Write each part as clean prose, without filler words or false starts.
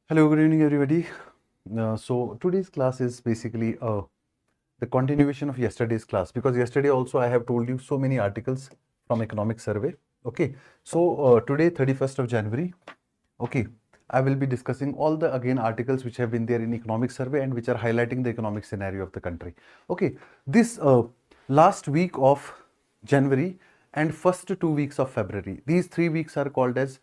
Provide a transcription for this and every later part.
Hello, good evening, everybody. So today's class is basically the continuation of yesterday's class, because yesterday also I have told you so many articles from Economic Survey. Okay, so today, 31st of January, okay, I will be discussing all the again articles which have been there in Economic Survey and which are highlighting the economic scenario of the country. Okay, this last week of January and first 2 weeks of February, these 3 weeks are called as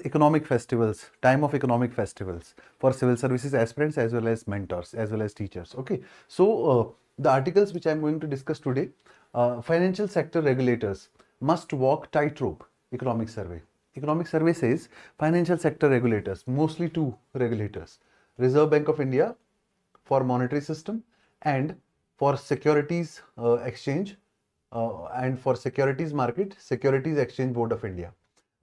economic festivals, time of economic festivals for civil services aspirants as well as mentors as well as teachers. Okay, so the articles which I am going to discuss today, financial sector regulators must walk tightrope. Economic survey says financial sector regulators, mostly two regulators, Reserve Bank of India for monetary system and for securities exchange and for securities market, Securities Exchange Board of India.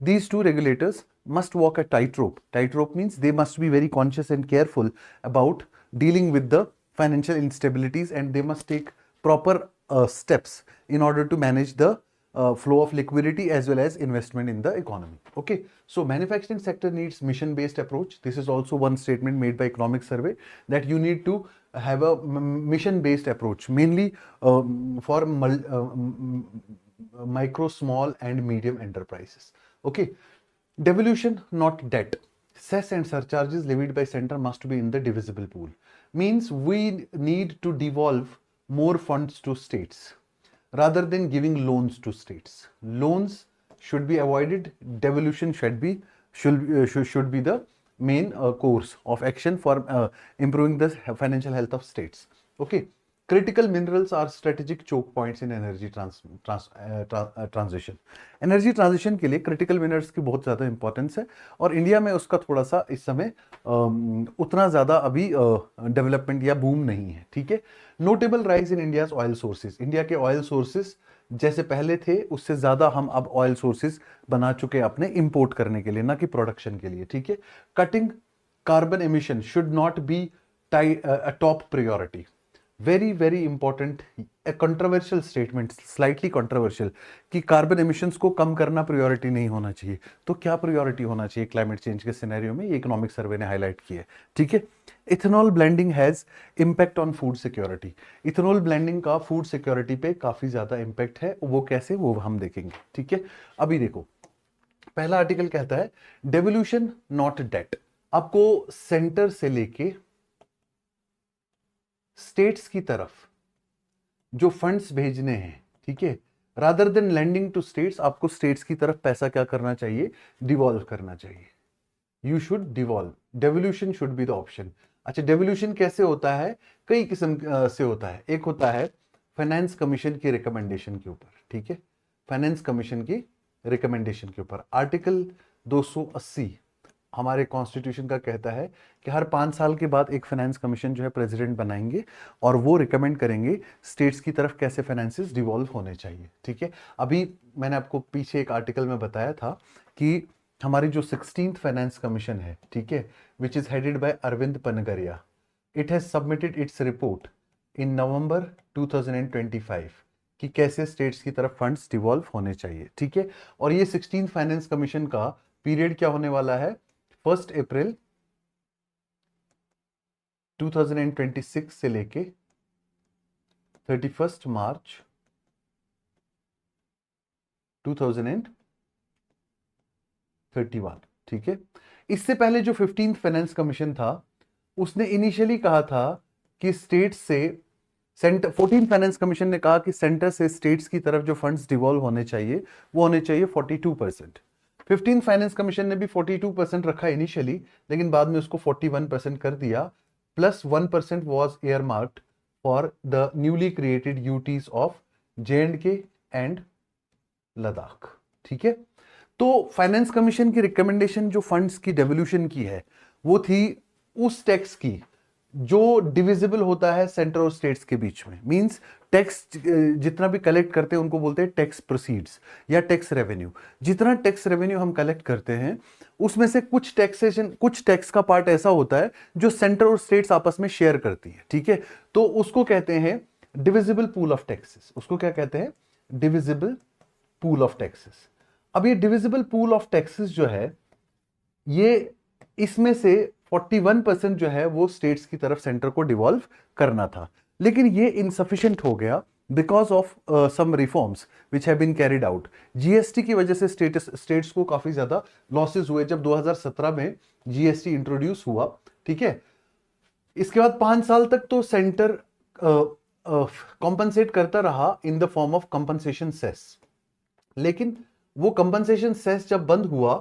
These two regulators must walk a tightrope. Tightrope means they must be very conscious and careful about dealing with the financial instabilities, and they must take proper steps in order to manage the flow of liquidity as well as investment in the economy. Okay, so manufacturing sector needs mission based approach. This is also one statement made by Economic Survey, that you need to have a mission based approach, mainly for micro, small and medium enterprises. Okay, devolution, not debt. Cess and surcharges levied by center must be in the divisible pool. Means we need to devolve more funds to states rather than giving loans to states. Loans should be avoided. Devolution should be the main course of action for improving the financial health of states. Okay. Critical minerals are strategic choke points in energy transition. Energy transition के लिए critical minerals की बहुत ज़्यादा importance है, और India में उसका थोड़ा सा इस समय उतना ज़्यादा अभी डेवलपमेंट या बूम नहीं है. ठीक है. Notable rise in India's oil sources. India के ऑयल सोर्सेज जैसे पहले थे उससे ज़्यादा हम अब ऑयल सोर्सेज बना चुके हैं अपने इंपोर्ट करने के लिए, ना कि प्रोडक्शन के लिए. ठीक है. Cutting carbon emission should not be a top priority. Very important, A controversial statement, slightly controversial, कि कार्बन एमिशंस को कम करना प्रायोरिटी नहीं होना चाहिए. तो क्या प्रायोरिटी होना चाहिए क्लाइमेट चेंज के सिनेरियो में, ये इकोनॉमिक सर्वे ने हाईलाइट किया है. ठीक है. Ethanol blending has impact on food security. Ethanol blending का फूड सिक्योरिटी पे काफी ज्यादा इंपैक्ट है. वो कैसे, वो हम देखेंगे. ठीक है. अभी देखो, पहला आर्टिकल कहता है डेवोल्यूशन नॉट डेट. आपको सेंटर से लेके स्टेट्स की तरफ जो फंड्स भेजने हैं, ठीक है, rather than lending to states, आपको स्टेट्स की तरफ पैसा क्या करना चाहिए, डिवॉल्व करना चाहिए. You should devolve. Devolution should be the option. अच्छा, डेवोल्यूशन कैसे होता है, कई किस्म से होता है. एक होता है फाइनेंस कमीशन की रिकमेंडेशन के ऊपर. ठीक है. फाइनेंस कमीशन की रिकमेंडेशन के ऊपर आर्टिकल 280 हमारे कॉन्स्टिट्यूशन का कहता है कि हर 5 साल के बाद एक फाइनेंस कमीशन जो है प्रेसिडेंट बनाएंगे और वो रिकमेंड करेंगे स्टेट्स की तरफ कैसे फाइनेंसेस डिवॉल्व होने चाहिए. ठीक है. अभी मैंने आपको पीछे एक आर्टिकल में बताया था कि हमारी जो 16th फाइनेंस कमीशन है, ठीक है, which is headed by Arvind Panagariya, it has submitted its report in November 2025 कि कैसे स्टेट्स की तरफ फंड्स डिवॉल्व होने चाहिए. ठीक है. और ये 16th फाइनेंस कमीशन का पीरियड क्या होने वाला है, 1 अप्रैल 2026 से लेके 31 मार्च 2031. ठीक है. इससे पहले जो 15th फाइनेंस कमीशन था उसने इनिशियली कहा था कि स्टेट से सेंटर, 14th फाइनेंस कमीशन ने कहा कि सेंटर से स्टेट्स की तरफ जो फंड्स डिवॉल्व होने चाहिए वो होने चाहिए 42%. 15th फाइनेंस कमीशन ने भी 42% रखा इनिशियली, लेकिन बाद में उसको 41% कर दिया, plus 1% was air marked for the newly created UTs of J&K and Ladakh. ठीक है. तो फाइनेंस कमीशन की रिकमेंडेशन जो फंड्स की डेवोल्यूशन की है वो थी उस टैक्स की जो डिविजिबल होता है सेंटर और स्टेट्स के बीच में. मींस टैक्स जितना भी कलेक्ट करते हैं उनको बोलते हैं टैक्स प्रोसीड्स या टैक्स रेवेन्यू. जितना टैक्स रेवेन्यू हम कलेक्ट करते हैं उसमें से कुछ टैक्स का पार्ट ऐसा होता है जो सेंटर और स्टेट्स आपस में शेयर करती है. ठीक है. तो उसको कहते हैं डिविजिबल पूल ऑफ टैक्सेस. उसको क्या कहते हैं, डिविजिबल पूल ऑफ टैक्सेस. अब ये डिविजिबल पूल ऑफ टैक्सेस जो है ये इसमें से 41% जो है वो स्टेट्स की तरफ सेंटर को डिवॉल्व करना था, लेकिन ये इनसफिशिएंट हो गया because of some reforms which have been carried out. GST की वजह से स्टेट्स को काफी ज्यादा लॉसेस हुए जब 2017 में जीएसटी इंट्रोड्यूस हुआ, ठीक है। इसके बाद 5 साल तक तो सेंटर कॉम्पनसेट करता रहा in the form of compensation cess, लेकिन वो कंपनसेशन सेस जब बंद हुआ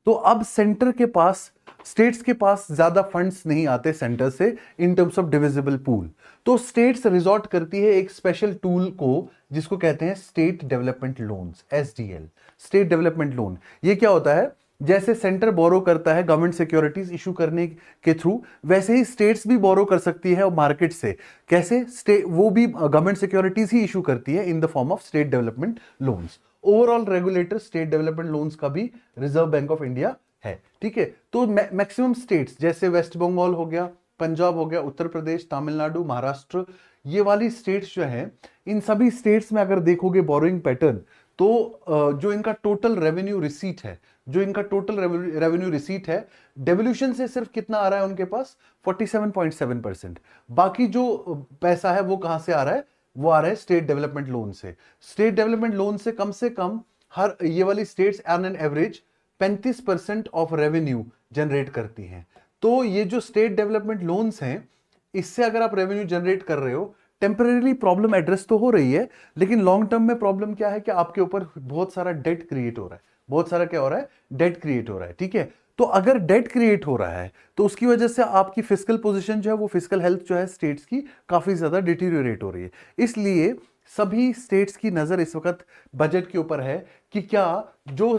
तो अब सेंटर के पास, स्टेट्स के पास ज्यादा फंड्स नहीं आते सेंटर से in terms of divisible pool. तो स्टेट्स रिजॉर्ट करती है एक स्पेशल टूल को जिसको कहते हैं state development loans, SDL, state development loan. ये क्या होता है, जैसे सेंटर बोरो करता है गवर्नमेंट सिक्योरिटीज इशू करने के थ्रू, वैसे ही स्टेट्स भी बोरो कर सकती है मार्केट से। कैसे? वो भी गवर्नमेंट सिक्योरिटीज ही इशू करती है इन the form of state development loans. Overall regulator state development loans का भी रिजर्व बैंक ऑफ इंडिया है, ठीक है। तो मैक्सिमम स्टेट्स जैसे वेस्ट बंगाल हो गया, पंजाब हो गया, उत्तर प्रदेश, तमिलनाडु, महाराष्ट्र, ये वाली स्टेट्स जो है, इन सभी स्टेट्स में अगर देखोगे बोरोइंग पैटर्न, तो जो इनका टोटल रेवेन्यू रिसीट है, जो इनका टोटल रेवेन्यू रिसीट है, डेवल्यूशन से सिर्फ कितना आ रहा है उनके पास? 47.7%। बाकी जो पैसा है वो कहां से आ रहा है? वो आ रहा है स्टेट डेवलपमेंट लोन से। स्टेट डेवलपमेंट लोन से कम हर ये वाली states on an average 35% of revenue generate करती हैं। तो ये जो स्टेट डेवलपमेंट लोन्स हैं, इससे अगर आप रेवेन्यू जनरेट कर रहे हो, टेम्परेरी प्रॉब्लम एड्रेस तो हो रही है, लेकिन लॉन्ग टर्म में प्रॉब्लम क्या है कि आपके ऊपर बहुत सारा डेट क्रिएट हो रहा है, बहुत सारा क्या हो रहा है? डेट क्रिएट हो रहा है, ठीक है। तो अगर डेट क्रिएट हो रहा है तो उसकी वजह से आपकी फिस्कल पोजीशन जो है, वो फिस्कल हेल्थ जो है स्टेट्स की काफी ज्यादा डिटीरियोरेट हो रही है। इसलिए सभी स्टेट्स की नजर इस वक्त बजट के ऊपर है कि क्या जो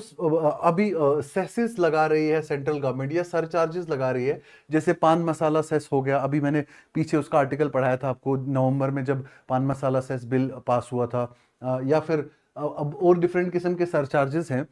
अभी सेसेस लगा रही है सेंट्रल गवर्नमेंट या सरचार्जेस लगा रही है, जैसे पान मसाला सेस हो गया, अभी मैंने पीछे उसका आर्टिकल पढ़ाया था आपको नवंबर में जब पान मसाला सेस बिल पास हुआ था, या फिर अब और डिफरेंट किस्म के सरचार्जेस हैं,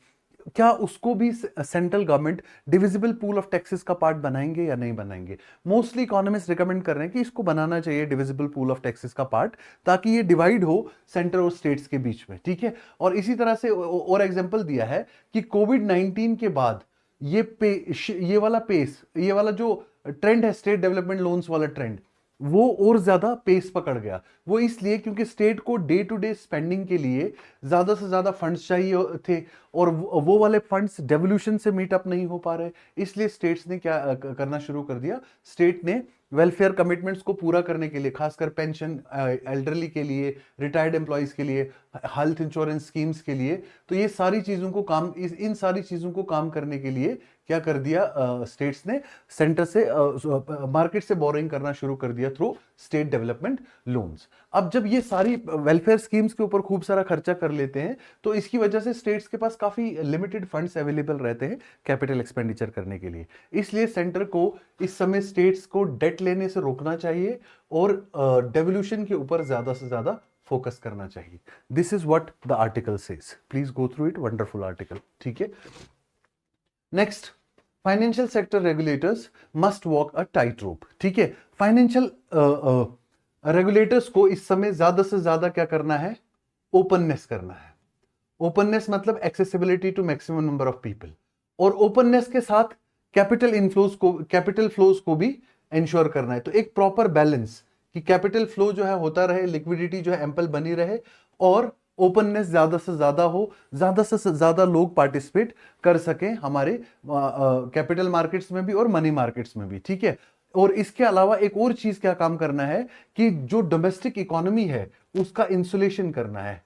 क्या उसको भी central government divisible pool of taxes का पार्ट बनाएंगे या नहीं बनाएंगे? मोस्टली इकोनॉमिस्ट रिकमेंड कर रहे हैं कि इसको बनाना चाहिए डिविजिबल पूल ऑफ टैक्सेस का पार्ट, ताकि ये डिवाइड हो सेंटर और स्टेट्स के बीच में, ठीक है। और इसी तरह से और एग्जांपल दिया है कि कोविड-19 के बाद ये वाला पेस, ये वाला जो ट्रेंड है स्टेट डेवलपमेंट लोन्स वाला ट्रेंड, वो और ज्यादा पेस पकड़ गया। वो इसलिए क्योंकि स्टेट को डे टू डे स्पेंडिंग के लिए ज्यादा से ज्यादा फंड्स चाहिए थे, और वो वाले फंड्स डेवल्यूशन से मीट अप नहीं हो पा रहे, इसलिए स्टेट्स ने क्या करना शुरू कर दिया, स्टेट ने वेलफेयर कमिटमेंट्स को पूरा करने के लिए, खासकर पेंशन एल्डरली के लिए, रिटायर्ड एम्प्लॉयज के लिए, हेल्थ इंश्योरेंस स्कीम्स के लिए, तो ये सारी चीजों को इन सारी चीजों को काम करने के लिए क्या कर दिया स्टेट्स ने, सेंटर से मार्केट से बोरिंग करना शुरू कर दिया थ्रू स्टेट डेवलपमेंट लोन्स। अब जब ये सारी वेलफेयर स्कीम्स के ऊपर खूब सारा खर्चा कर लेते हैं, तो इसकी वजह से स्टेट्स के पास काफी लिमिटेड फंड्स अवेलेबल रहते हैं कैपिटल एक्सपेंडिचर करने के लिए। इसलिए सेंटर को इस समय स्टेट्स को डेट लेने से रोकना चाहिए और डेवल्यूशन के ऊपर ज्यादा से ज्यादा फोकस करना चाहिए। This is what the article says, please go through it, wonderful article, ठीक है। Next, financial sector regulators must walk a tight रोप, ठीक है। फाइनेंशियल रेगुलेटर्स को इस समय ज्यादा से ज्यादा क्या करना है? ओपननेस करना है। ओपननेस मतलब accessibility to maximum number of people, और ओपननेस के साथ कैपिटल फ्लोज को भी इंश्योर करना है। तो एक प्रॉपर बैलेंस कि कैपिटल फ्लो जो है होता रहे, लिक्विडिटी जो है एम्पल बनी रहे, और ओपननेस ज्यादा से ज्यादा हो, ज्यादा से ज्यादा लोग पार्टिसिपेट कर सकें हमारे कैपिटल मार्केट्स में भी और मनी मार्केट्स में भी, ठीक है। और इसके अलावा एक और चीज क्या काम करना है कि जो डोमेस्टिक इकोनॉमी है उसका इंसुलेशन करना है,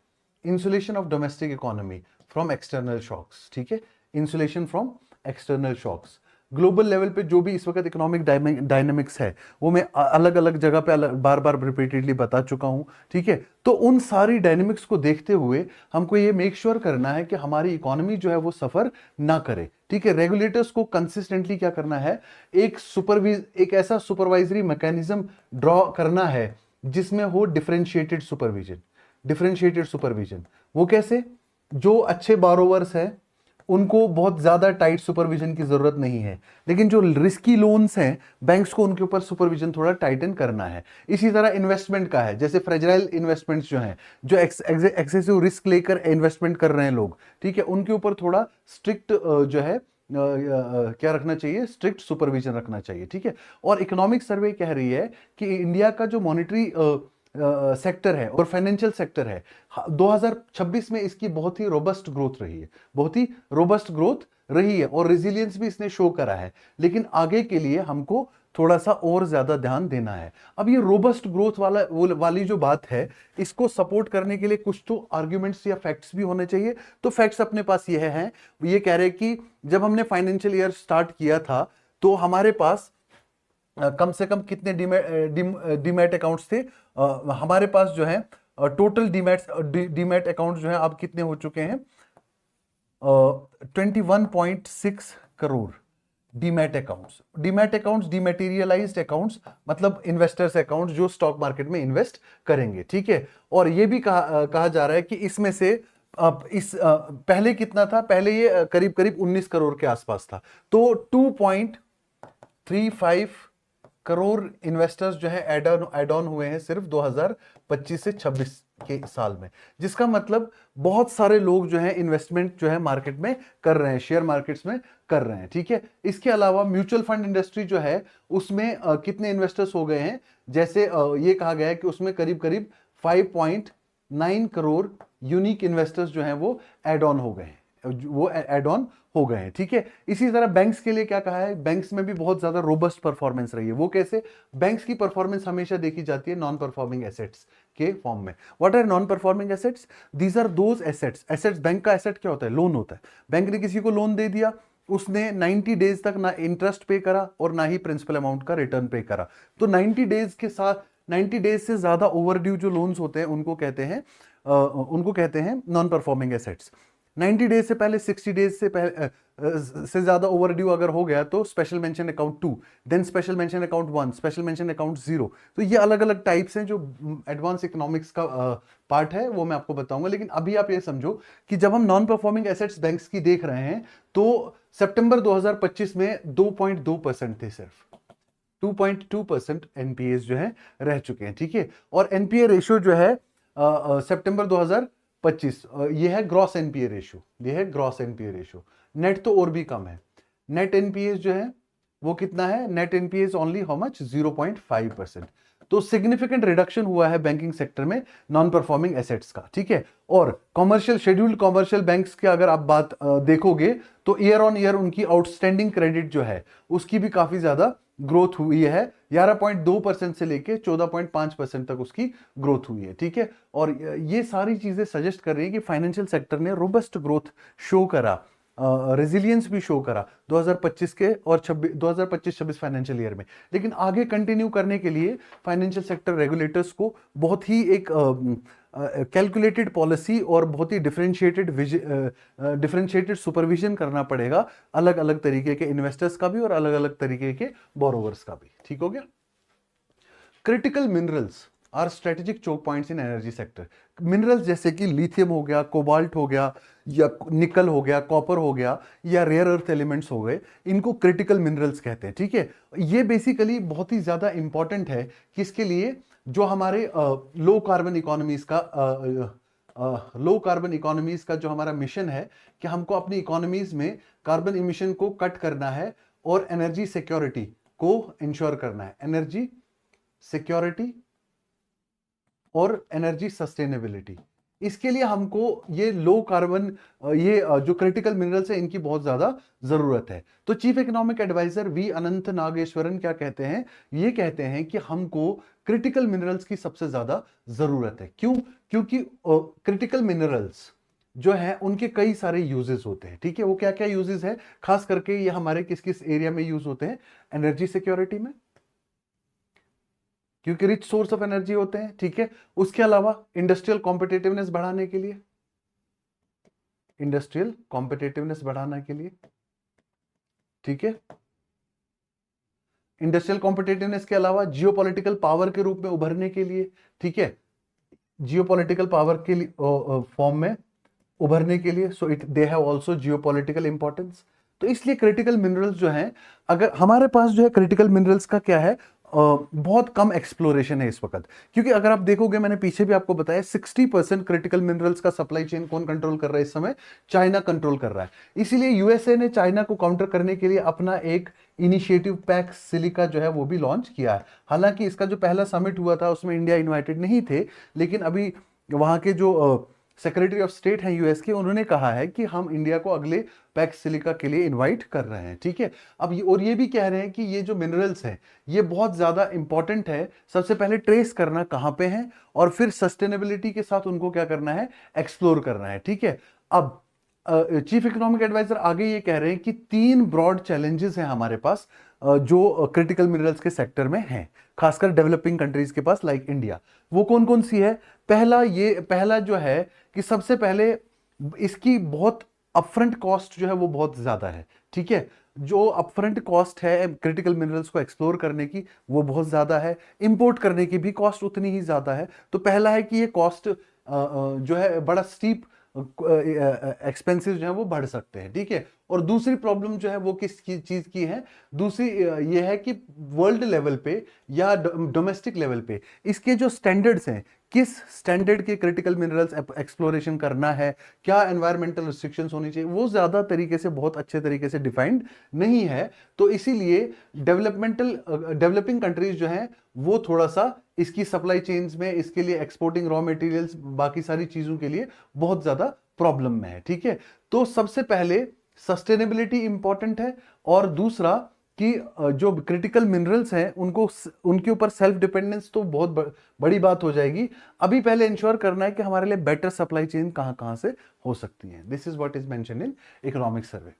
insulation of domestic economy from external shocks, ठीक है, insulation from external shocks. Global level पे जो भी इस वक्त इकोनॉमिक डायनेमिक्स है वो मैं अलग अलग जगह पे बार बार रिपीटेडली बता चुका हूं, ठीक है। तो उन सारी डायनेमिक्स को देखते हुए हमको ये मेक श्योर करना है कि हमारी इकोनॉमी जो है वो सफर ना करे, ठीक है। रेगुलेटर्स को कंसिस्टेंटली क्या करना है, एक ऐसा सुपरवाइजरी मैकेनिज्म ड्रॉ करना है जिसमें हो डिफरेंशिएटेड सुपरविजन। वो कैसे? जो अच्छे बारोवर्स हैं उनको बहुत ज्यादा टाइट सुपरविजन की जरूरत नहीं है, लेकिन जो रिस्की लोन्स हैं बैंक्स को उनके ऊपर सुपरविजन थोड़ा टाइटन करना है। इसी तरह इन्वेस्टमेंट का है, जैसे फ्रेजाइल इन्वेस्टमेंट्स जो हैं, जो एक्सेसिव रिस्क लेकर इन्वेस्टमेंट कर रहे हैं लोग, ठीक है, उनके ऊपर थोड़ा स्ट्रिक्ट जो है क्या रखना चाहिए, स्ट्रिक्ट सुपरविजन रखना चाहिए, ठीक है। और इकोनॉमिक सर्वे कह रही है कि इंडिया का जो मॉनेटरी सेक्टर है और फाइनेंशियल सेक्टर है, 2026 में इसकी बहुत ही रोबस्ट ग्रोथ रही है, बहुत ही रोबस्ट ग्रोथ रही है, और रेजिलियंस भी इसने शो करा है। लेकिन आगे के लिए हमको थोड़ा सा और ज्यादा ध्यान देना है। अब ये रोबस्ट ग्रोथ वाली जो बात है, इसको सपोर्ट करने के लिए कुछ तो आर्ग्यूमेंट्स या फैक्ट्स भी होने चाहिए। तो फैक्ट्स अपने पास ये हैं, ये कह रहे हैं कि जब हमने फाइनेंशियल ईयर स्टार्ट किया था तो हमारे पास कम से कम कितने डीमैट अकाउंट्स थे, हमारे पास जो है टोटल डीमैट अकाउंट जो है अब कितने हो चुके हैं, 21.6 करोड़ डीमैट अकाउंट्स डीमैटेरियलाइज्ड अकाउंट्स, मतलब इन्वेस्टर्स अकाउंट्स जो स्टॉक मार्केट में इन्वेस्ट करेंगे, ठीक है। और ये भी कहा जा रहा है कि इसमें से पहले कितना था, पहले ये करीब करीब 19 करोड़ के आसपास था। तो 2.35 करोड़ इन्वेस्टर्स जो है एड ऑन हुए हैं सिर्फ 2025 से 26 के साल में, जिसका मतलब बहुत सारे लोग जो है इन्वेस्टमेंट जो है मार्केट में कर रहे हैं, शेयर मार्केट्स में कर रहे हैं, ठीक है। इसके अलावा म्यूचुअल फंड इंडस्ट्री जो है उसमें कितने इन्वेस्टर्स हो गए हैं, जैसे ये कहा गया है कि उसमें करीब करीब 5.9 करोड़ यूनिक इन्वेस्टर्स जो हैं वो एड ऑन हो गए हैं, वो एड ऑन हो गए हैं, ठीक है। इसी तरह बैंक्स के लिए क्या कहा है, बैंक्स में भी बहुत ज्यादा रोबस्ट परफॉर्मेंस रही है। वो कैसे, बैंक्स की परफॉर्मेंस हमेशा देखी जाती है नॉन परफॉर्मिंग एसेट्स के फॉर्म में। What are non performing assets, these are those assets bank का एसेट क्या होता है, लोन होता है। बैंक ने किसी को लोन दे दिया, उसने 90 डेज तक ना इंटरेस्ट पे करा और ना ही प्रिंसिपल अमाउंट का रिटर्न पे करा, तो 90 डेज के साथ 90 डेज से ज्यादा ओवरड्यू जो लोन्स होते हैं उनको कहते हैं नॉन परफॉर्मिंग एसेट्स। 90 डेज से पहले, 60 डेज से ज्यादा ओवरड्यू अगर हो गया तो special mention account 2, then special mention account 1, special mention account 0। तो ये अलग अलग टाइप्स हैं जो एडवांस इकोनॉमिक्स का पार्ट है, वो मैं आपको बताऊंगा। लेकिन अभी आप ये समझो कि जब हम नॉन परफॉर्मिंग एसेट्स बैंक्स की देख रहे हैं तो सितंबर 2025 में 2.2% थे, सिर्फ 2.2% एनपीएस जो है रह चुके हैं, ठीक है। और एनपीए रेशियो जो है सितंबर 2025, ये है ग्रॉस एनपीए रेशियो, ये है ग्रॉस एनपीए रेशियो। नेट तो और भी कम है, नेट एनपीएस जो है वो कितना है, net NPS only how much, 0.5%। तो सिग्निफिकेंट रिडक्शन हुआ है बैंकिंग सेक्टर में नॉन परफॉर्मिंग एसेट्स का, ठीक है। और कमर्शियल, शेड्यूल्ड कमर्शियल बैंक्स की अगर आप बात देखोगे तो ईयर ऑन ईयर उनकी आउटस्टैंडिंग क्रेडिट जो है उसकी भी काफी ज्यादा ग्रोथ हुई है, 11.2% से लेके 14.5% तक उसकी ग्रोथ हुई है, ठीक है। और ये सारी चीजें सजेस्ट कर रही है कि फाइनेंशियल सेक्टर ने रोबस्ट ग्रोथ शो करा, रेजिलियंस भी शो करा 2025 के और 2025-26 फाइनेंशियल ईयर में। लेकिन आगे कंटिन्यू करने के लिए फाइनेंशियल सेक्टर रेगुलेटर्स को बहुत ही एक कैलकुलेटेड पॉलिसी और बहुत ही डिफरेंशिएटेड सुपरविजन करना पड़ेगा, अलग अलग तरीके के इन्वेस्टर्स का भी और अलग अलग तरीके के बोरोवर्स का भी, ठीक हो गया। Critical minerals are strategic choke points in energy sector. Minerals जैसे कि लिथियम हो गया, कोबाल्ट हो गया, या निकल हो गया, कॉपर हो गया, या रेयर अर्थ एलिमेंट्स हो गए, इनको क्रिटिकल मिनरल्स कहते हैं, ठीक है। ये बेसिकली बहुत ही ज्यादा इंपॉर्टेंट है किसके लिए, जो हमारे लो कार्बन इकोनॉमीज का जो हमारा मिशन है कि हमको अपनी इकोनॉमीज में कार्बन इमिशन को कट करना है और एनर्जी सिक्योरिटी को इंश्योर करना है, एनर्जी सिक्योरिटी और एनर्जी सस्टेनेबिलिटी। इसके लिए हमको ये लो कार्बन, ये जो क्रिटिकल मिनरल्स है इनकी बहुत ज्यादा जरूरत है। तो चीफ इकोनॉमिक एडवाइजर वी अनंत नागेश्वरन क्या कहते हैं, ये कहते हैं कि हमको क्रिटिकल मिनरल्स की सबसे ज्यादा जरूरत है। क्यों, क्योंकि क्रिटिकल मिनरल्स जो है उनके कई सारे यूजेस होते हैं, ठीक है। वो क्या क्या यूजेस है, खास करके ये हमारे किस किस एरिया में यूज होते हैं, एनर्जी सिक्योरिटी में, क्योंकि रिच सोर्स ऑफ एनर्जी होते हैं, ठीक है। उसके अलावा इंडस्ट्रियल कॉम्पिटिटिवनेस बढ़ाने के लिए, इंडस्ट्रियल कॉम्पिटिटिवनेस बढ़ाने के लिए, ठीक है। इंडस्ट्रियल कॉम्पिटिटिवनेस के अलावा जियोपॉलिटिकल पावर के रूप में उभरने के लिए, ठीक है, जियोपॉलिटिकल पावर के लिए फॉर्म में उभरने के लिए, so it they have also geopolitical importance. तो इसलिए क्रिटिकल मिनरल्स जो हैं, अगर हमारे पास जो है क्रिटिकल मिनरल्स का क्या है, बहुत कम एक्सप्लोरेशन है इस वक्त, क्योंकि अगर आप देखोगे, मैंने पीछे भी आपको बताया 60% क्रिटिकल मिनरल्स का सप्लाई चेन कौन कंट्रोल कर रहा है इस समय? चाइना कंट्रोल कर रहा है। इसीलिए यूएसए ने चाइना को काउंटर करने के लिए अपना एक इनिशिएटिव पैक्स सिलिका जो है वो भी लॉन्च किया है। हालांकि इसका जो पहला समिट हुआ था उसमें इंडिया इन्वाइटेड नहीं थे, लेकिन अभी वहां के जो सेक्रेटरी ऑफ स्टेट हैं यूएस के, उन्होंने कहा है कि हम इंडिया को अगले पैक्स सिलिका के लिए इनवाइट कर रहे हैं। ठीक है, अब और ये भी कह रहे हैं कि ये जो मिनरल्स हैं ये बहुत ज्यादा इंपॉर्टेंट है, सबसे पहले ट्रेस करना कहां पे है और फिर सस्टेनेबिलिटी के साथ उनको क्या करना है, एक्सप्लोर करना है। ठीक है, अब चीफ इकोनॉमिक एडवाइजर आगे ये कह रहे हैं कि 3 ब्रॉड चैलेंजेस हैं हमारे पास जो क्रिटिकल मिनरल्स के सेक्टर में हैं, खासकर डेवलपिंग कंट्रीज के पास लाइक इंडिया। वो कौन कौन सी है? पहला जो है कि सबसे पहले इसकी बहुत अपफ्रंट कॉस्ट जो है वो बहुत ज्यादा है। ठीक है, जो अपफ्रंट कॉस्ट है क्रिटिकल मिनरल्स को एक्सप्लोर करने की वो बहुत ज्यादा है, इंपोर्ट करने की भी कॉस्ट उतनी ही ज्यादा है। तो पहला है कि ये कॉस्ट जो है बड़ा स्टीप एक्सपेंसिव जो है वो बढ़ सकते हैं। ठीक है, और दूसरी प्रॉब्लम जो है वो किस चीज की है? दूसरी ये है कि वर्ल्ड लेवल पे या डोमेस्टिक लेवल पे इसके जो स्टैंडर्ड्स हैं, किस स्टैंडर्ड के क्रिटिकल मिनरल्स एक्सप्लोरेशन करना है, क्या एनवायरमेंटल रिस्ट्रिक्शंस होनी चाहिए, वो ज्यादा तरीके से, बहुत अच्छे तरीके से डिफाइंड नहीं है। तो इसीलिए डेवलपिंग कंट्रीज जो हैं वो थोड़ा सा इसकी सप्लाई चेन्स में, इसके लिए एक्सपोर्टिंग रॉ मटेरियल्स, बाकी सारी चीजों के लिए बहुत ज्यादा प्रॉब्लम में है। ठीक है, तो सबसे पहले सस्टेनेबिलिटी इंपॉर्टेंट है, और दूसरा कि जो क्रिटिकल मिनरल्स हैं उनको, उनके ऊपर सेल्फ डिपेंडेंस तो बहुत बड़ी बात हो जाएगी। अभी पहले इंश्योर करना है कि हमारे लिए बेटर सप्लाई चेन कहां कहां से हो सकती है। This is what is mention in economic survey.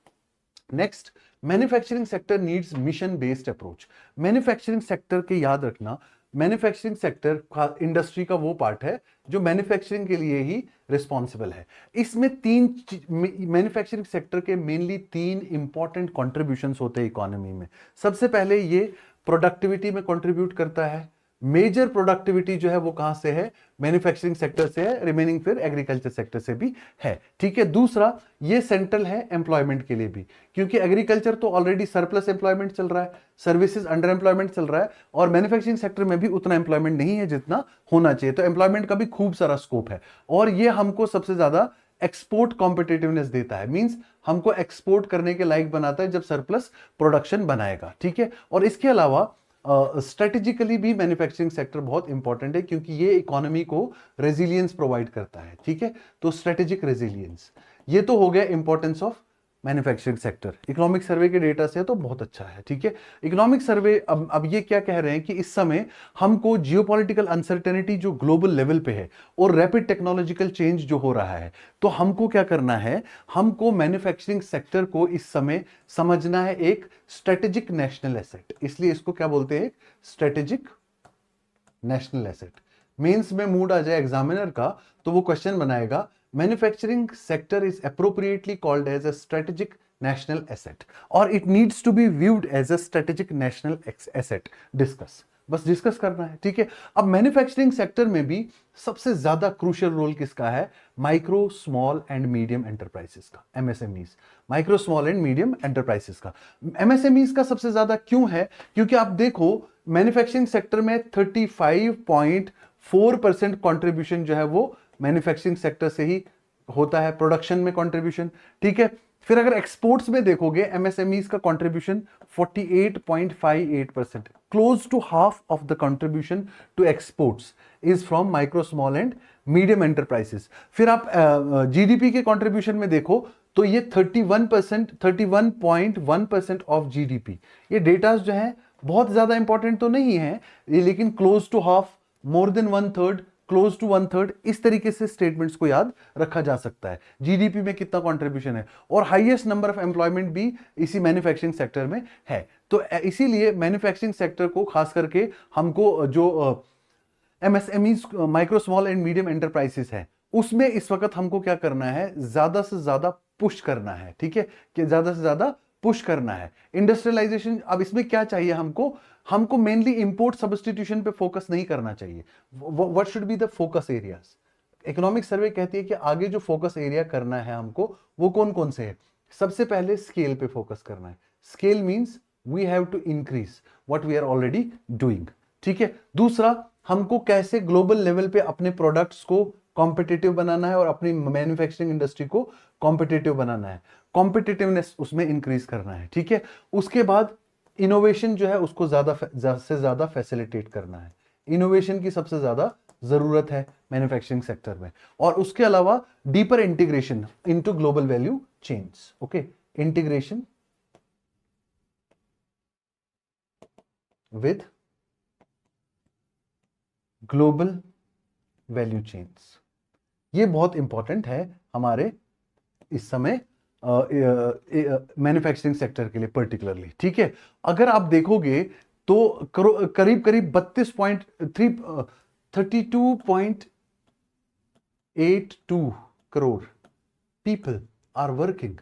Next, manufacturing sector needs mission based approach. Manufacturing sector के याद रखना, मैन्युफैक्चरिंग सेक्टर इंडस्ट्री का वो पार्ट है जो मैन्युफैक्चरिंग के लिए ही रिस्पॉन्सिबल है। इसमें मैन्युफैक्चरिंग सेक्टर के मेनली 3 इंपॉर्टेंट कॉन्ट्रीब्यूशंस होते हैं इकोनॉमी में। सबसे पहले ये प्रोडक्टिविटी में कंट्रीब्यूट करता है। मेजर प्रोडक्टिविटी जो है वो कहां से है? मैन्युफैक्चरिंग सेक्टर से है, रिमेनिंग फिर एग्रीकल्चर सेक्टर से भी है। ठीक है, दूसरा ये सेंट्रल है एम्प्लॉयमेंट के लिए भी, क्योंकि एग्रीकल्चर तो ऑलरेडी सरप्लस एम्प्लॉयमेंट चल रहा है, सर्विसेज अंडर एम्प्लॉयमेंट चल रहा है, और मैन्युफैक्चरिंग सेक्टर में भी उतना एम्प्लॉयमेंट नहीं है जितना होना चाहिए। तो एम्प्लॉयमेंट का भी खूब सारा स्कोप है, और ये हमको सबसे ज्यादा एक्सपोर्ट कॉम्पिटिटिवनेस देता है, मींस हमको एक्सपोर्ट करने के लायक बनाता है जब सरप्लस प्रोडक्शन बनाएगा। ठीक है, और इसके अलावा स्ट्रेटेजिकली भी मैन्युफैक्चरिंग सेक्टर बहुत इंपॉर्टेंट है, क्योंकि ये इकोनॉमी को रेजिलियंस प्रोवाइड करता है। ठीक है, तो स्ट्रेटेजिक रेजिलियंस, ये तो हो गया importance of manufacturing sector. Economic survey के डेटा से तो बहुत अच्छा है। ठीक है, इकोनॉमिक सर्वे अब ये क्या कह रहे हैं कि इस समय हमको जियोपॉलिटिकल अनसर्टेनिटी जो ग्लोबल लेवल पे है और रैपिड टेक्नोलॉजिकल चेंज जो हो रहा है, तो हमको क्या करना है, हमको मैन्युफैक्चरिंग सेक्टर को इस समय समझना है एक स्ट्रेटेजिक नेशनल एसेट। इसलिए इसको क्या बोलते हैं? Strategic national asset. मेंस में मूड आ जाए एग्जामिनर का तो वो क्वेश्चन बनाएगा, manufacturing sector is appropriately called as a strategic national asset, और it needs to be viewed as a strategic national asset. Discuss, बस डिस्कस करना है। ठीक है, अब मैन्युफैक्चरिंग सेक्टर में भी सबसे ज्यादा क्रूशियल रोल किसका है? Micro, small and medium enterprises का, MSMEs, micro, small and medium enterprises का। एमएसएमईज का सबसे ज्यादा क्यों है? क्योंकि आप देखो मैन्युफैक्चरिंग सेक्टर में 35.4% कॉन्ट्रीब्यूशन जो है वो मैन्युफैक्चरिंग सेक्टर से ही होता है, प्रोडक्शन में कंट्रीब्यूशन। ठीक है, फिर अगर एक्सपोर्ट्स में देखोगे एमएसएमईज का contribution 48.58%, close to half of the contribution to exports is from micro, small and medium enterprises. फिर आप जीडीपी के कंट्रीब्यूशन में देखो तो ये 31.1% ऑफ जीडीपी। ये डेटा जो है बहुत ज्यादा इंपॉर्टेंट तो नहीं है, लेकिन close to half, more than 1/3, close to 1/3, इस तरीके से स्टेटमेंट्स को याद रखा जा सकता है। जीडीपी में कितना कंट्रीब्यूशन है, और हाईएस्ट नंबर ऑफ एम्प्लॉयमेंट भी इसी मैन्युफैक्चरिंग सेक्टर में है। तो इसीलिए मैन्युफैक्चरिंग सेक्टर को खास करके हमको जो MSMEs, micro, small and medium enterprises है, उसमें इस वक्त हमको क्या करना है? ज्यादा से ज्यादा पुश करना है। ठीक है, कि ज्यादा से ज्यादा पुश करना है इंडस्ट्रियलाइजेशन। अब इसमें क्या चाहिए हमको मेनली इंपोर्ट सब्स्टिट्यूशन पे फोकस नहीं करना चाहिए। What should be the focus areas? Economic survey कहती है कि आगे जो फोकस एरिया करना है हमको, वो कौन कौन से है? सबसे पहले स्केल पे फोकस करना है। Scale means we have to increase what we are already doing. ठीक है, दूसरा, हमको कैसे ग्लोबल लेवल पे अपने प्रोडक्ट्स को कॉम्पिटिटिव बनाना है और अपनी मैन्युफैक्चरिंग इंडस्ट्री को कॉम्पिटिटिव बनाना है, कॉम्पिटिटिवनेस उसमें इंक्रीज करना है। ठीक है, उसके बाद इनोवेशन जो है उसको ज्यादा से ज्यादा फैसिलिटेट करना है। इनोवेशन की सबसे ज्यादा जरूरत है मैन्युफैक्चरिंग सेक्टर में। और उसके अलावा deeper integration into global value chains. Okay, integration with global value chains, ये बहुत इंपॉर्टेंट है हमारे इस समय मैन्युफैक्चरिंग सेक्टर के लिए पर्टिकुलरली। ठीक है, अगर आप देखोगे तो करीब करीब 32.82 crore people are working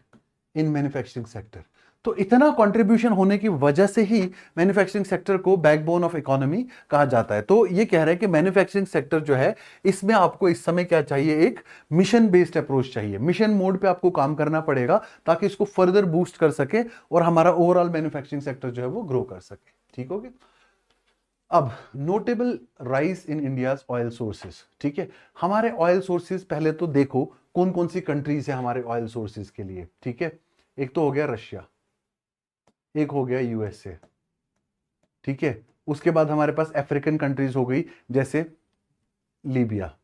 in manufacturing sector. तो इतना कंट्रीब्यूशन होने की वजह से ही मैन्युफैक्चरिंग सेक्टर को बैकबोन ऑफ इकोनॉमी कहा जाता है। तो ये कह रहे हैं कि मैन्युफैक्चरिंग सेक्टर जो है, इसमें आपको इस समय क्या चाहिए, एक मिशन बेस्ड अप्रोच चाहिए। मिशन मोड पे आपको काम करना पड़ेगा ताकि इसको फर्दर बूस्ट कर सके और हमारा ओवरऑल मैन्युफैक्चरिंग सेक्टर जो है वो ग्रो कर सके। ठीक हो गया। अब notable rise in India's oil sources. ठीक है, हमारे ऑयल सोर्सेज पहले तो देखो कौन कौन सी कंट्रीज है हमारे ऑयल सोर्सेज के लिए। ठीक है, एक तो हो गया रशिया, एक हो गया यूएसए। ठीक है, उसके बाद हमारे पास अफ्रीकन कंट्रीज हो गई, जैसे Libya,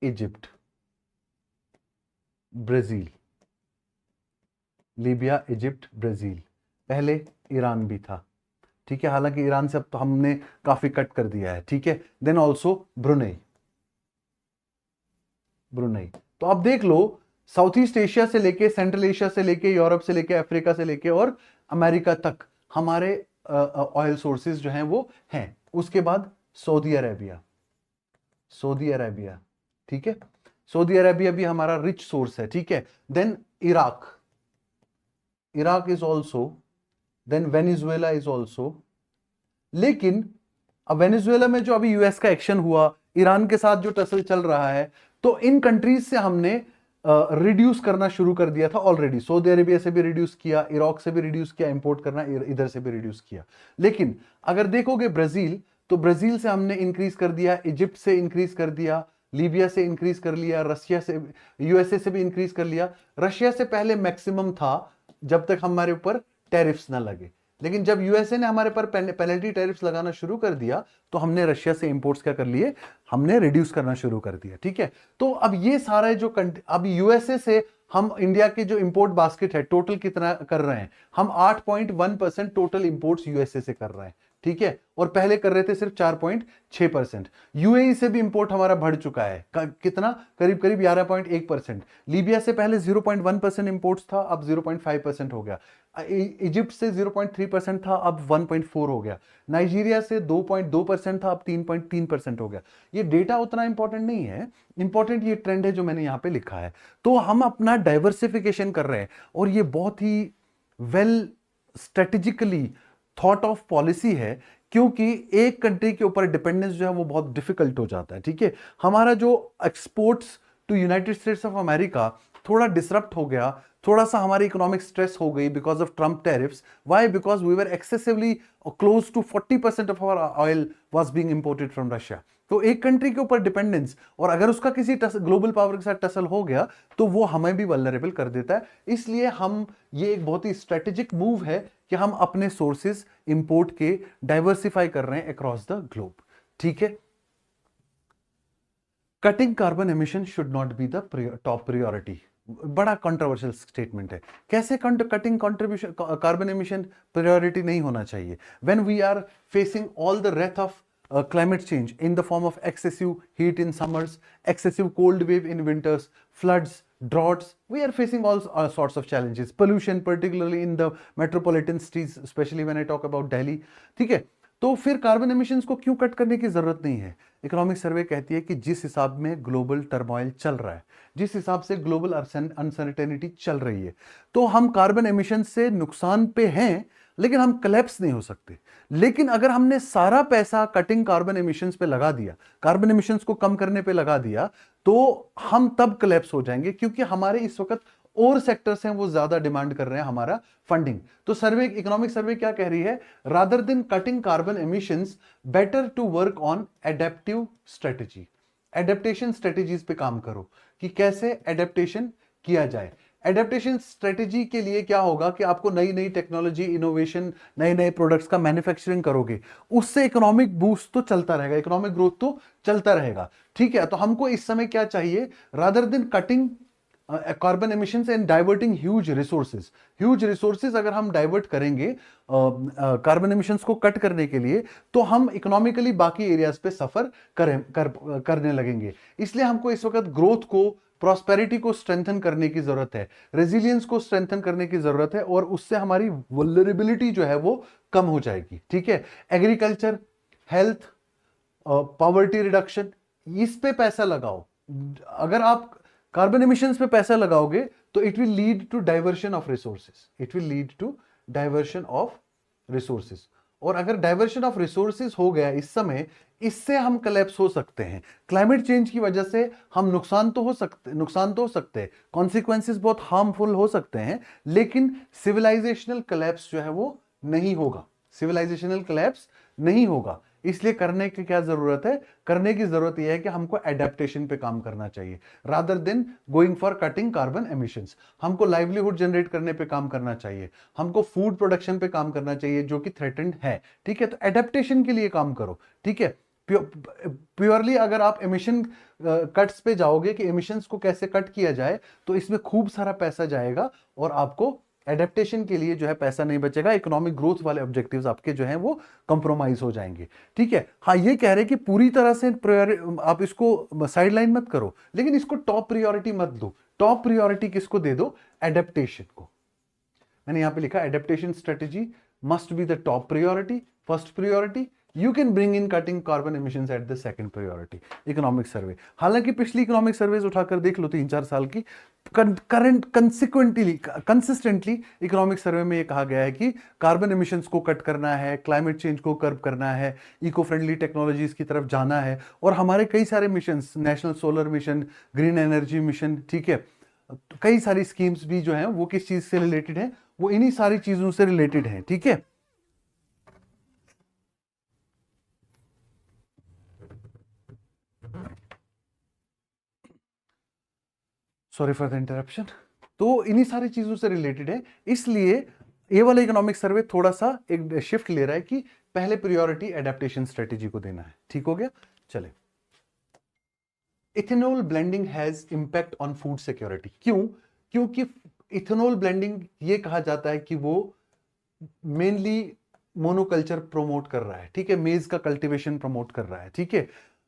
Egypt, Brazil. Libya, Egypt, Brazil. पहले ईरान भी था। ठीक है, हालांकि ईरान से अब तो हमने काफी कट कर दिया है। ठीक है, देन ऑल्सो ब्रुनेई। ब्रुनेई तो आप देख लो, साउथ ईस्ट एशिया से लेके, सेंट्रल एशिया से लेके, यूरोप से लेके, अफ्रीका से लेके और अमेरिका तक हमारे ऑयल सोर्सेज जो हैं वो हैं। उसके बाद सऊदी अरेबिया, सऊदी अरेबिया। ठीक है, सऊदी अरेबिया भी हमारा रिच सोर्स है। ठीक है, then Iraq, Iraq is also, then Venezuela is also. लेकिन अब वेनेजुएला में जो अभी यूएस का एक्शन हुआ, ईरान के साथ जो टसल चल रहा है, तो इन कंट्रीज से हमने रिड्यूस करना शुरू कर दिया था ऑलरेडी। सऊदी अरेबिया से भी रिड्यूस किया, इराक से भी रिड्यूस किया, इंपोर्ट करना इधर से भी रिड्यूस किया। लेकिन अगर देखोगे ब्राजील, तो ब्राजील से हमने इंक्रीज कर दिया, इजिप्ट से इंक्रीज कर दिया, लीबिया से इंक्रीज कर लिया, रशिया से, यूएसए से भी इंक्रीज कर लिया। रशिया से पहले मैक्सिमम था जब तक हमारे ऊपर टैरिफ्स ना लगे, लेकिन जब यूएसए ने हमारे पर पेनल्टी टैरिफ्स लगाना शुरू कर दिया तो हमने रशिया से इंपोर्ट्स क्या कर लिए, हमने रिड्यूस करना शुरू कर दिया। ठीक है, तो अब ये सारा जो अब यूएसए से हम इंडिया के जो इंपोर्ट बास्केट है टोटल कितना कर रहे हैं, हम 8.1% टोटल इंपोर्ट्स यूएसए से कर रहे हैं। ठीक है, और पहले कर रहे थे सिर्फ 4.6%। यूएई से भी इंपोर्ट हमारा बढ़ चुका है, कितना, करीब करीब 11.1%। लीबिया से पहले 0.1% इंपोर्ट्स था, अब 0.5% हो गया। इजिप्ट से 0.3% था, अब 1.4 हो गया। नाइजीरिया से 2.2% था, अब 3.3% हो गया। ये डेटा उतना इंपॉर्टेंट नहीं है, इंपॉर्टेंट ये ट्रेंड है जो मैंने यहां पे लिखा है। तो हम अपना डाइवर्सिफिकेशन कर रहे हैं और ये बहुत ही well strategically thought of policy है, क्योंकि एक कंट्री के ऊपर डिपेंडेंस जो है वो बहुत डिफिकल्ट हो जाता है। ठीक है, हमारा जो exports to United States of America थोड़ा डिसरप्ट हो गया, थोड़ा सा हमारी इकोनॉमिक स्ट्रेस हो गई because of Trump tariffs. Why? Because we were excessively close to 40% of our oil was being imported from Russia. तो एक कंट्री के ऊपर डिपेंडेंस, और अगर उसका किसी ग्लोबल पावर के साथ टसल हो गया तो वो हमें भी वल्नरेबल कर देता है। इसलिए हम, ये एक बहुत ही स्ट्रेटेजिक मूव है कि हम अपने सोर्सेज इंपोर्ट के डाइवर्सिफाई कर रहे हैं अक्रॉस द ग्लोब। ठीक है, cutting carbon emission should not be the top priority. बड़ा कंट्रोवर्शियल स्टेटमेंट है। कैसे cutting contribution carbon emission priority नहीं होना चाहिए when we are facing all the wrath of climate change in the form of excessive heat in summers, excessive cold wave in winters, floods, droughts. We are facing all sorts of challenges. Pollution, particularly in the metropolitan cities, especially when I talk about Delhi. ठीक है, तो फिर carbon emissions को क्यों cut करने की जरूरत नहीं है? इकोनॉमिक सर्वे कहती है कि जिस हिसाब में ग्लोबल टर्मोइल चल रहा है, जिस हिसाब से ग्लोबल अनसर्टेनिटी चल रही है, तो हम कार्बन एमिशन से नुकसान पे हैं, लेकिन हम कलेप्स नहीं हो सकते। लेकिन अगर हमने सारा पैसा कटिंग कार्बन एमिशंस पे लगा दिया, कार्बन एमिशंस को कम करने पे लगा दिया, तो हम तब कलेप्स हो जाएंगे, क्योंकि हमारे इस वक्त और सेक्टर्स हैं वो ज्यादा डिमांड कर रहे हैं हमारा फंडिंग। तो सर्वे, इकोनॉमिक सर्वे क्या कह रही है, rather than cutting carbon emissions better to work on adaptive strategy, adaptation strategies पे काम करो कि कैसे एडेप्टेशन किया जाए। एडेप्टेशन स्ट्रेटेजी के लिए क्या होगा कि आपको नई नई टेक्नोलॉजी, इनोवेशन, नए नए प्रोडक्ट्स का मैन्युफैक्चरिंग करोगे, उससे इकोनॉमिक बूस्ट तो चलता रहेगा, इकोनॉमिक ग्रोथ तो चलता रहेगा। ठीक है, तो हमको इस समय क्या चाहिए, rather than cutting carbon emissions and diverting huge resources अगर हम डाइवर्ट करेंगे कार्बन एमिशंस को कट करने के लिए, तो हम इकोनॉमिकली बाकी एरियाज पे सफर करने लगेंगे। इसलिए हमको इस वक्त ग्रोथ को, प्रॉस्पेरिटी को स्ट्रेंथन करने की जरूरत है, रेजिलियंस को स्ट्रेंथन करने की जरूरत है, और उससे हमारी वल्नरेबिलिटी जो है वो कम हो जाएगी। ठीक है, एग्रीकल्चर, हेल्थ, पॉवर्टी रिडक्शन, इस पे पैसा लगाओ। अगर आप कार्बन एमिशंस पे पैसा लगाओगे तो it will lead to diversion of resources, और अगर डाइवर्शन ऑफ रिसोर्सेज हो गया इस समय, इससे हम कलेप्स हो सकते हैं। क्लाइमेट चेंज की वजह से हम नुकसान तो हो सकते हैं, कॉन्सिक्वेंसेस बहुत हार्मफुल हो सकते हैं, लेकिन सिविलाइजेशनल कलेप्स जो है वो नहीं होगा, इसलिए करने की क्या जरूरत है, करने की जरूरत यह है कि हमको एडेप्टेशन पे काम करना चाहिए, rather than going for cutting carbon emissions. हमको लाइवलीहुड जनरेट करने पे काम करना चाहिए, हमको फूड प्रोडक्शन पे काम करना चाहिए जो कि थ्रेटेंड है। ठीक है, तो एडेप्टेशन के लिए काम करो। ठीक है, प्योरली अगर आप एमिशन कट्स पे जाओगे कि एमिशंस को कैसे कट किया जाए, तो इसमें खूब सारा पैसा जाएगा और आपको एडेप्टेशन के लिए जो है पैसा नहीं बचेगा, इकोनॉमिक ग्रोथ वाले ऑब्जेक्टिव्स आपके जो हैं वो कंप्रोमाइज हो जाएंगे। ठीक है, हाँ ये कह रहे हैं कि पूरी तरह से आप इसको साइडलाइन मत करो, लेकिन इसको टॉप प्रायोरिटी मत दो। टॉप प्रायोरिटी किसको दे दो, एडेप्टेशन को। मैंने यहां पे लिखा adaptation strategy must be the top priority, first priority, you can bring in cutting carbon emissions at the second priority. Economic survey, हालांकि पिछली इकोनॉमिक सर्वेज उठाकर देख लो 3-4 साल की, करंट कंसिस्टेंटली इकोनॉमिक सर्वे में ये कहा गया है कि कार्बन एमिशंस को कट करना है, क्लाइमेट चेंज को कर्ब करना है, इको फ्रेंडली टेक्नोलॉजीज की तरफ जाना है, और हमारे कई सारे mission, national solar mission, green energy mission, ठीक है, तो कई सारी स्कीम्स भी जो हैं वो किस चीज से रिलेटेड है, वो इन्हीं सारी चीजों से रिलेटेड है। ठीक है, सॉरी फॉर द इंटरप्शन। तो इन्हीं सारी चीजों से रिलेटेड है, इसलिए ये वाला इकोनॉमिक सर्वे थोड़ा सा एक शिफ्ट ले रहा है कि पहले प्रायोरिटी एडेप्टेशन स्ट्रेटेजी को देना है। ठीक हो गया, चले। Ethanol blending has impact on food security. क्यों? क्योंकि इथेनॉल ब्लेंडिंग ये कहा जाता है कि वो मेनली मोनोकल्चर प्रमोट कर रहा है। ठीक है, मेज का कल्टीवेशन प्रमोट कर रहा है। ठीक है,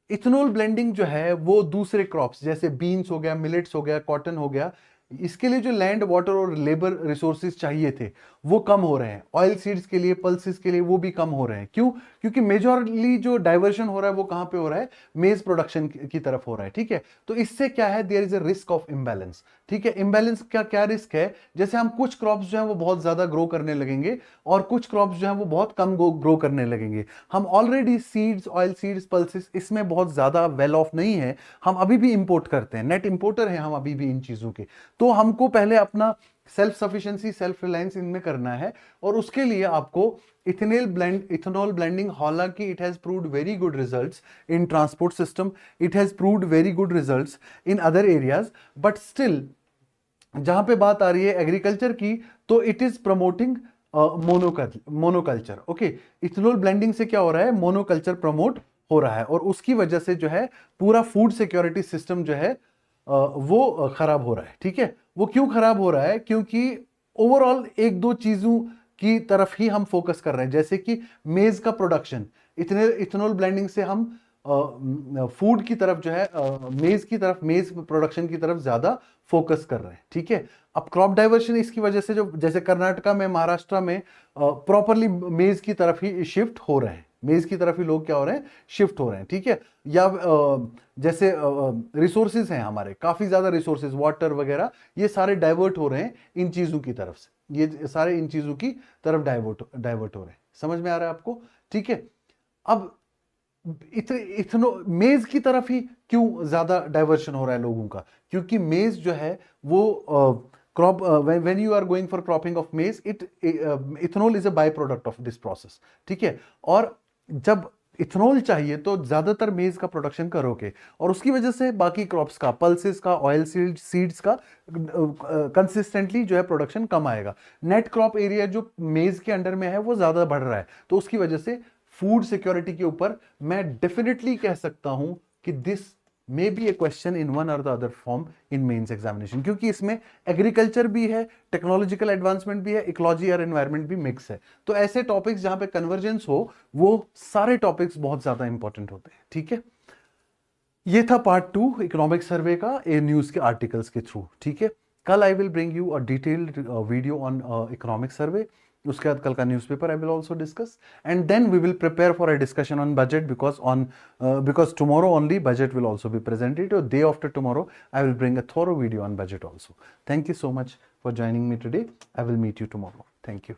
इथेनॉल ब्लेंडिंग जो है वो दूसरे क्रॉप्स जैसे बीन्स हो गया, मिलेट्स हो गया, कॉटन हो गया, इसके लिए जो लैंड, वाटर और लेबर रिसोर्सेज चाहिए थे वो कम हो रहे हैं। ऑयल सीड्स के लिए, पल्सेस के लिए वो भी कम हो रहे हैं। क्यों? क्योंकि मेजॉरली जो डाइवर्शन हो रहा है वो कहां पे हो रहा है, मेज प्रोडक्शन की तरफ हो रहा है। ठीक है, तो इससे क्या है, there is a risk of imbalance. ठीक है, इम्बैलेंस का क्या रिस्क है, जैसे हम कुछ क्रॉप्स जो है वो बहुत ज्यादा ग्रो करने लगेंगे और कुछ क्रॉप्स जो है वो बहुत कम ग्रो करने लगेंगे। हम already seeds, oil seeds, pulses, इसमें बहुत ज्यादा वेल ऑफ नहीं है, हम अभी भी इंपोर्ट करते हैं, नेट इंपोर्टर हैं हम अभी भी इन चीजों के। तो हमको पहले अपना सेल्फ सफिशिएंसी, सेल्फ रिलायंस इनमें करना है, और उसके लिए आपको इथेनॉल ब्लेंडिंग, हालांकि it has proved very good results in transport system, it has proved very good results in other areas, but still जहां पे बात आ रही है एग्रीकल्चर की, तो it is promoting monoculture. Okay, ethanol blending से क्या हो रहा है, मोनोकल्चर प्रमोट हो रहा है, और उसकी वजह से जो है पूरा फूड सिक्योरिटी सिस्टम जो है वो खराब हो रहा है। ठीक है, वो क्यों खराब हो रहा है, क्योंकि ओवरऑल एक दो चीजों की तरफ ही हम फोकस कर रहे हैं, जैसे कि मेज का प्रोडक्शन, इथेनॉल ब्लेंडिंग से हम फूड की तरफ जो है, मेज की तरफ, मेज प्रोडक्शन की तरफ ज्यादा फोकस कर रहे हैं। ठीक है, अब क्रॉप डाइवर्शन इसकी वजह से, जो जैसे कर्नाटका में, महाराष्ट्र में प्रॉपरली मेज की तरफ ही शिफ्ट हो रहे हैं, मेज की तरफ ही लोग क्या हो रहे हैं, शिफ्ट हो रहे हैं। ठीक है, या जैसे रिसोर्सेज हैं हमारे, काफी ज्यादा रिसोर्सेज, वाटर वगैरह, ये सारे डाइवर्ट हो रहे हैं इन चीजों की तरफ से, ये सारे इन चीजों की तरफ डाइवर्ट हो रहे हैं। समझ में आ रहा है आपको? ठीक है, अब इथनो मेज की तरफ ही क्यों ज्यादा डाइवर्शन हो रहा है लोगों का, क्योंकि मेज जो है वो crop when you are going for cropping of maize, ethanol is a byproduct of this process, ठीक है। और जब इथेनॉल चाहिए तो ज्यादातर मेज का प्रोडक्शन करोगे, और उसकी वजह से बाकी क्रॉप्स का, पल्सेस का, ऑयल सीड्स का कंसिस्टेंटली जो है प्रोडक्शन कम आएगा। नेट क्रॉप एरिया जो मेज के अंडर में है वो ज्यादा बढ़ रहा है, तो उसकी वजह से फूड सिक्योरिटी के ऊपर मैं डेफिनेटली कह सकता हूं कि this may be a question in one और the other form in mains examination, क्योंकि इसमें एग्रीकल्चर भी है, टेक्नोलॉजिकल एडवांसमेंट भी है, इकोलॉजी और एनवायरनमेंट भी मिक्स है। तो ऐसे टॉपिक्स जहां पे कन्वर्जेंस हो वो सारे टॉपिक्स बहुत ज्यादा इंपॉर्टेंट होते हैं, ठीक है। ये था पार्ट 2 इकोनॉमिक सर्वे का ए न्यूज के आर्टिकल्स के थ्रू, ठीक है। कल I will bring you a detailed video on economic survey, उसके बाद कल का newspaper I will also discuss, and then we will prepare for a discussion on budget, because tomorrow only budget will also be presented, और day after tomorrow I will bring a thorough video on budget also. Thank you so much for joining me today, I will meet you tomorrow, thank you.